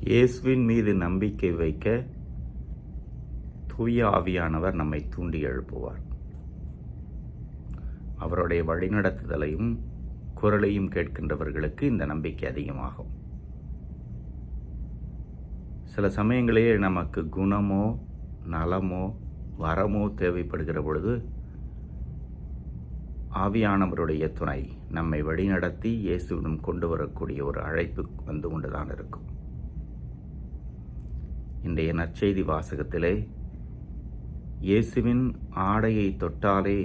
இயேசுவின் மீது நம்பிக்கை வைக்க தூய ஆவியானவர் நம்மை தூண்டி எழுப்புவார். அவருடைய வழிநடத்துதலையும் குரலையும் கேட்கின்றவர்களுக்கு இந்த நம்பிக்கை அதிகமாகும். சில சமயங்களிலே நமக்கு குணமோ நலமோ வரமோ தேவைப்படுகிற பொழுது ஆவியானவருடைய துணை நம்மை வழிநடத்தி இயேசுவிடம் கொண்டு வரக்கூடிய ஒரு அழைப்பு வந்து கொண்டுதான் இருக்கும். இன்றைய நற்செய்தி வாசகத்திலே இயேசுவின் ஆடையை தொட்டாலே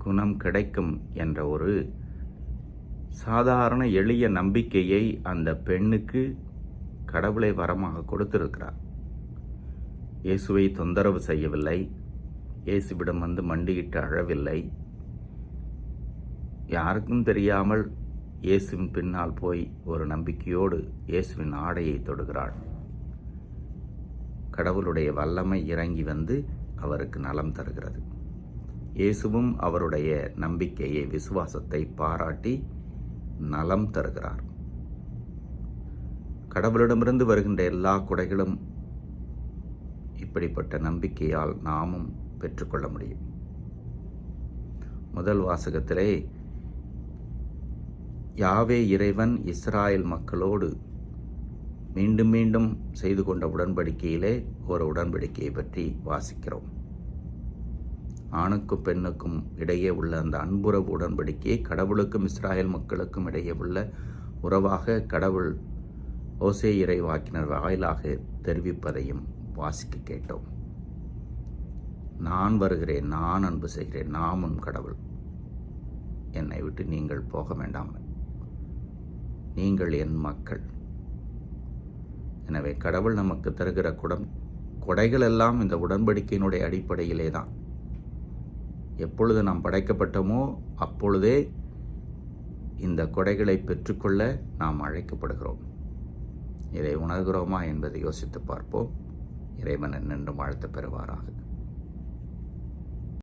குணம் கிடைக்கும் என்ற ஒரு சாதாரண எளிய நம்பிக்கையை அந்த பெண்ணுக்கு கடவுளை வரமாக கொடுத்திருக்கிறார். இயேசுவை தொந்தரவு செய்யவில்லை, இயேசுவிடம் வந்து மண்டியிட்டு அழவில்லை, யாருக்கும் தெரியாமல் இயேசுவின் பின்னால் போய் ஒரு நம்பிக்கையோடு இயேசுவின் ஆடையை தொடுகிறாள். கடவுளுடைய வல்லமை இறங்கி வந்து அவருக்கு நலம் தருகிறது. இயேசுவும் அவருடைய நம்பிக்கையை விசுவாசத்தை பாராட்டி நலம் தருகிறார். கடவுளிடமிருந்து வருகின்ற எல்லா கொடைகளும் இப்படிப்பட்ட நம்பிக்கையால் நாமும் பெற்றுக்கொள்ள முடியும். முதல் வாசகத்திலே யாவே இறைவன் இஸ்ராயேல் மக்களோடு மீண்டும் மீண்டும் செய்து கொண்ட உடன்படிக்கையிலே ஒரு உடன்படிக்கையை பற்றி வாசிக்கிறோம். ஆணுக்கும் பெண்ணுக்கும் இடையே உள்ள அந்த அன்புறவு உடன்படிக்கையை கடவுளுக்கும் இஸ்ராயேல் மக்களுக்கும் இடையே உள்ள உறவாக கடவுள் ஓசே இறைவாக்கினர் வாயிலாக தெரிவிப்பதையும் வாசிக்க கேட்டோம். நான் வருகிறேன், நான் அன்பு செய்கிறேன், நான் உன் கடவுள், என்னை விட்டு நீங்கள் போக வேண்டாம், நீங்கள் என் மக்கள். எனவே கடவுள் நமக்கு தருகிற கொடைகள் எல்லாம் இந்த உடன்படிக்கையினுடைய அடிப்படையிலே தான். எப்பொழுது நாம் படைக்கப்பட்டோமோ அப்பொழுதே இந்த கொடைகளை பெற்றுக்கொள்ள நாம் அழைக்கப்படுகிறோம். இதை உணர்கிறோமா என்பதை யோசித்து பார்ப்போம். இறைவன் என்றும் வாழ்த்து பெறுவாராக.